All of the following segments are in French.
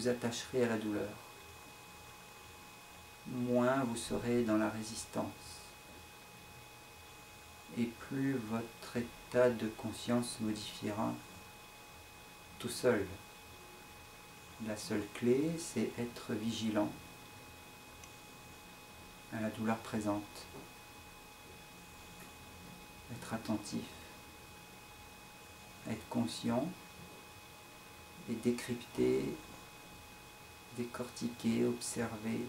vous attacherez à la douleur, moins vous serez dans la résistance. Et plus votre état de conscience se modifiera tout seul. La seule clé, c'est être vigilant à la douleur présente, être attentif, être conscient et décrypter, décortiquer, observer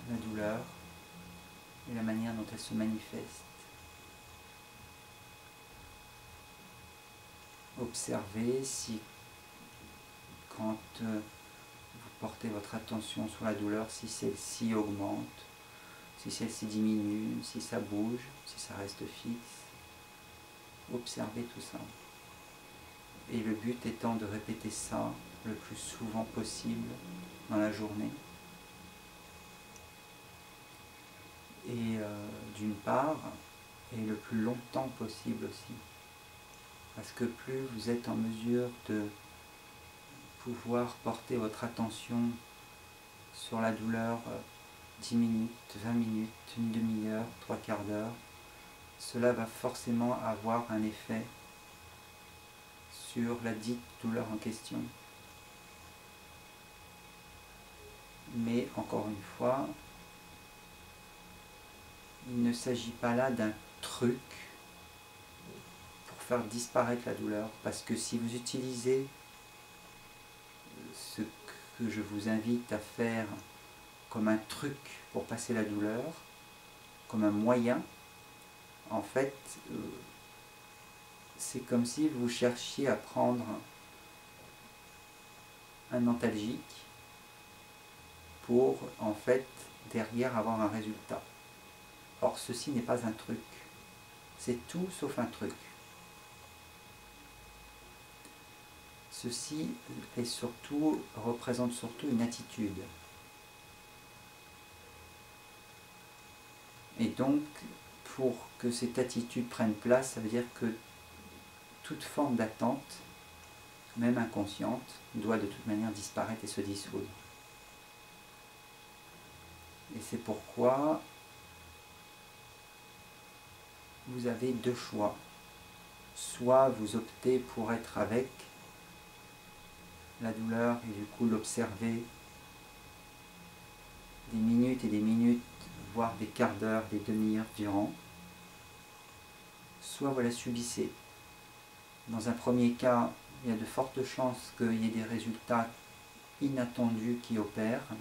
la douleur et la manière dont elle se manifeste. Observez si, quand vous portez votre attention sur la douleur, si celle-ci augmente, si celle-ci diminue, si ça bouge, si ça reste fixe. Observez tout ça. Et le but étant de répéter ça le plus souvent possible dans la journée. Et d'une part, et le plus longtemps possible aussi. Parce que plus vous êtes en mesure de pouvoir porter votre attention sur la douleur 10 minutes, 20 minutes, une demi-heure, 3/4 d'heure, cela va forcément avoir un effet sur la dite douleur en question. Mais encore une fois, il ne s'agit pas là d'un truc pour faire disparaître la douleur, parce que si vous utilisez ce que je vous invite à faire comme un truc pour passer la douleur, comme un moyen, en fait, c'est comme si vous cherchiez à prendre un antalgique pour, en fait, derrière avoir un résultat. Or, ceci n'est pas un truc. C'est tout sauf un truc. Ceci représente surtout une attitude. Et donc, pour que cette attitude prenne place, ça veut dire que toute forme d'attente, même inconsciente, doit de toute manière disparaître et se dissoudre. Et c'est pourquoi vous avez deux choix. Soit vous optez pour être avec la douleur et du coup l'observer des minutes et des minutes, voire des quarts d'heure, des demi-heures durant, soit vous la subissez. Dans un premier cas, il y a de fortes chances qu'il y ait des résultats inattendus qui opèrent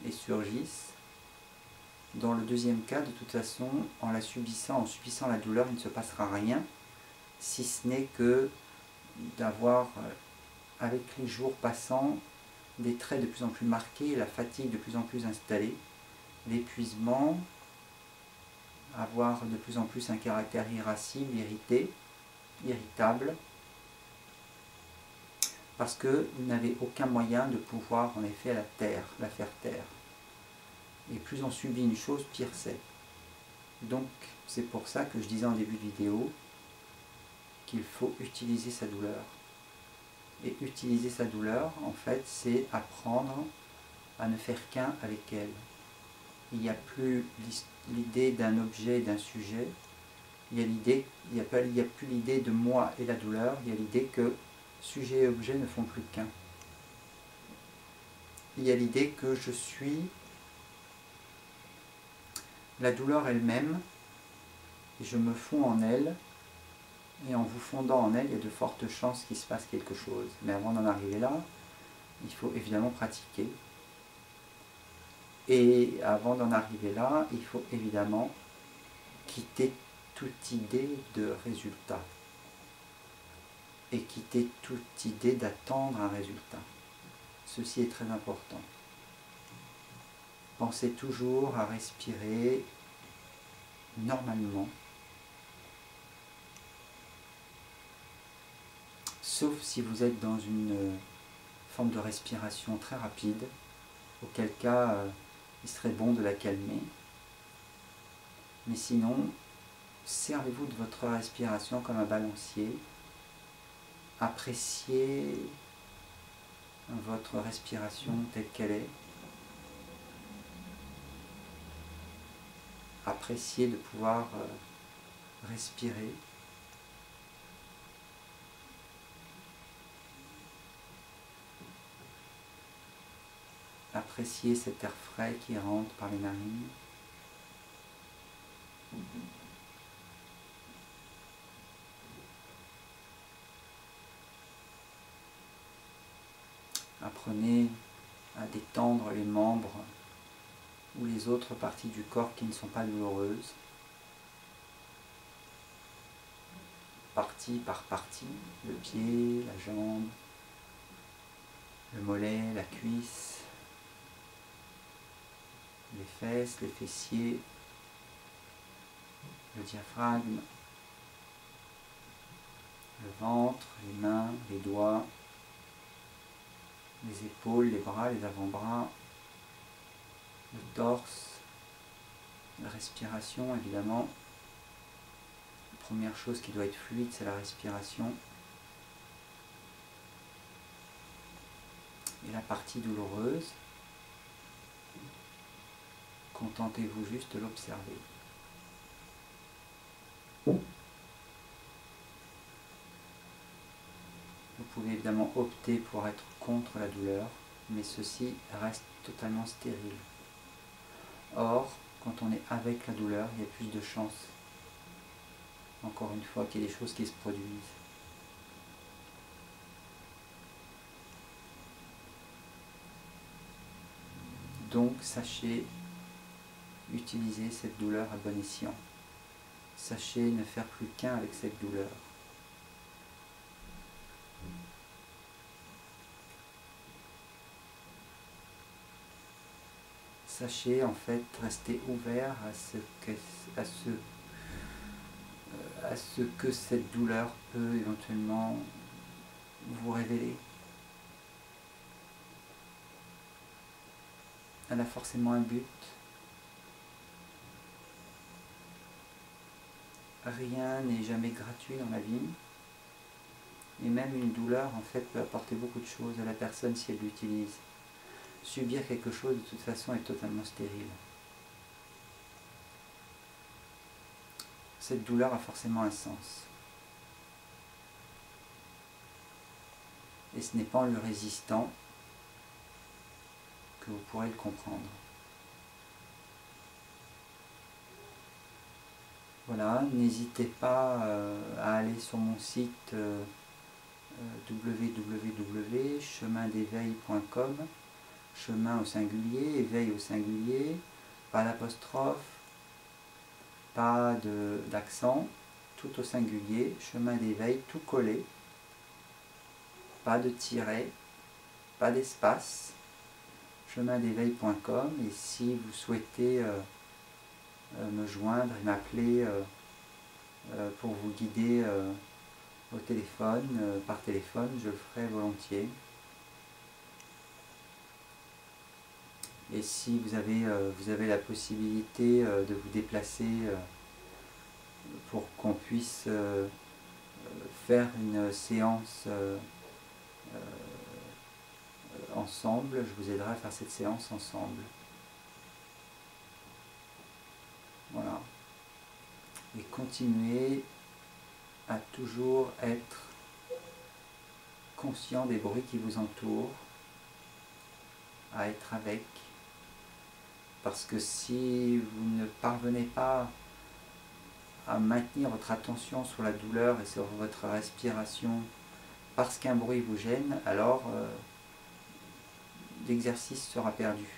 et surgissent. Dans le deuxième cas, de toute façon, en subissant la douleur, il ne se passera rien, si ce n'est que d'avoir, avec les jours passants, des traits de plus en plus marqués, la fatigue de plus en plus installée, l'épuisement, avoir de plus en plus un caractère irascible, irritable, parce que vous n'avez aucun moyen de pouvoir en effet la faire taire. Et plus on subit une chose, pire c'est. Donc c'est pour ça que je disais en début de vidéo qu'il faut utiliser sa douleur. Et utiliser sa douleur, en fait, c'est apprendre à ne faire qu'un avec elle. Il n'y a plus l'idée d'un objet, d'un sujet. Il n'y a plus l'idée de moi et la douleur. Il y a l'idée que sujet et objet ne font plus qu'un. Il y a l'idée que je suis la douleur elle-même, et je me fonds en elle, et en vous fondant en elle, il y a de fortes chances qu'il se passe quelque chose. Mais avant d'en arriver là, il faut évidemment pratiquer. Et avant d'en arriver là, il faut évidemment quitter toute idée de résultat. Et quitter toute idée d'attendre un résultat. Ceci est très important. Pensez toujours à respirer normalement. Sauf si vous êtes dans une forme de respiration très rapide, auquel cas il serait bon de la calmer. Mais sinon, servez-vous de votre respiration comme un balancier. Appréciez votre respiration telle qu'elle est. Appréciez de pouvoir respirer. Appréciez cet air frais qui rentre par les narines. Apprenez à détendre les membres ou les autres parties du corps qui ne sont pas douloureuses, partie par partie, le pied, la jambe, le mollet, la cuisse, les fesses, les fessiers, le diaphragme, le ventre, les mains, les doigts, les épaules, les bras, les avant-bras, le torse, la respiration évidemment. La première chose qui doit être fluide, c'est la respiration. Et la partie douloureuse, contentez-vous juste de l'observer. Vous pouvez évidemment opter pour être contre la douleur, mais ceci reste totalement stérile. Or, quand on est avec la douleur, il y a plus de chances, encore une fois, qu'il y ait des choses qui se produisent. Donc, sachez utiliser cette douleur à bon escient. Sachez ne faire plus qu'un avec cette douleur. Sachez en fait rester ouvert à ce que cette douleur peut éventuellement vous révéler. Elle a forcément un but. Rien n'est jamais gratuit dans la vie. Et même une douleur en fait peut apporter beaucoup de choses à la personne si elle l'utilise. Subir quelque chose de toute façon est totalement stérile. Cette douleur a forcément un sens. Et ce n'est pas en lui résistant que vous pourrez le comprendre. Voilà, n'hésitez pas à aller sur mon site www.chemindéveil.com, chemin au singulier, éveil au singulier, pas d'apostrophe, pas d'accent, tout au singulier, chemin d'éveil, tout collé, pas de tiret, pas d'espace, chemindéveil.com. Et si vous souhaitez me joindre et m'appeler pour vous guider au téléphone, par téléphone, je le ferai volontiers. Et si vous avez la possibilité de vous déplacer pour qu'on puisse faire une séance ensemble, je vous aiderai à faire cette séance ensemble. Voilà. Et continuez à toujours être conscient des bruits qui vous entourent, à être avec, parce que si vous ne parvenez pas à maintenir votre attention sur la douleur et sur votre respiration parce qu'un bruit vous gêne, alors l'exercice sera perdu.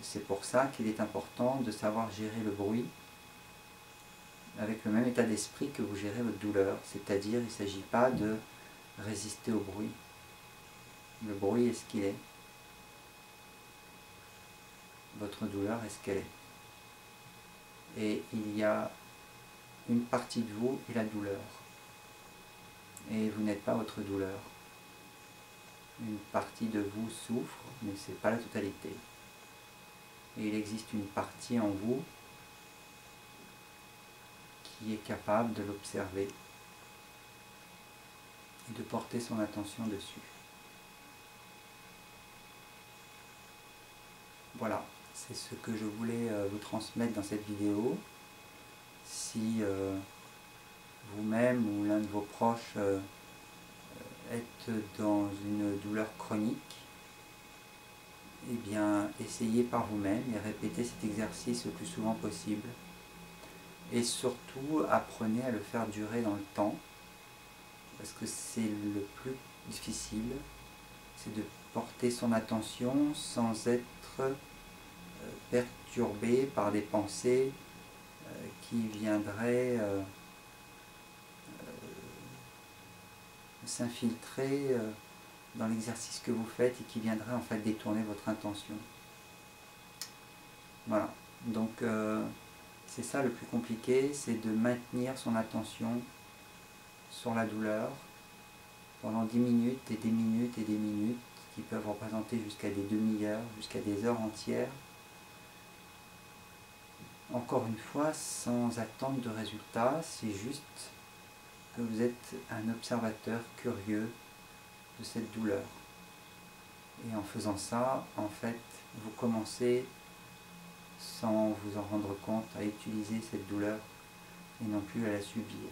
C'est pour ça qu'il est important de savoir gérer le bruit avec le même état d'esprit que vous gérez votre douleur, c'est-à-dire il ne s'agit pas de résister au bruit. Le bruit est ce qu'il est. Votre douleur est ce qu'elle est. Et il y a une partie de vous et la douleur. Et vous n'êtes pas votre douleur. Une partie de vous souffre, mais ce n'est pas la totalité. Et il existe une partie en vous qui est capable de l'observer et de porter son attention dessus. Voilà, c'est ce que je voulais vous transmettre dans cette vidéo. Si vous-même ou l'un de vos proches êtes dans une douleur chronique, eh bien, essayez par vous-même et répétez cet exercice le plus souvent possible. Et surtout, apprenez à le faire durer dans le temps, parce que c'est le plus difficile, c'est de porter son attention sans être perturbé par des pensées qui viendraient s'infiltrer dans l'exercice que vous faites et qui viendraient en fait détourner votre intention. Voilà, donc c'est ça le plus compliqué, c'est de maintenir son attention sur la douleur pendant 10 minutes et des minutes et des minutes, qui peuvent représenter jusqu'à des demi-heures, jusqu'à des heures entières. Encore une fois, sans attente de résultat, c'est juste que vous êtes un observateur curieux de cette douleur. Et en faisant ça, en fait, vous commencez, sans vous en rendre compte, à utiliser cette douleur et non plus à la subir.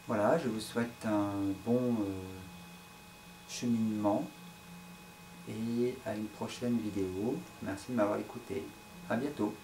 Voilà, je vous souhaite un bon cheminement et à une prochaine vidéo. Merci de m'avoir écouté. À bientôt.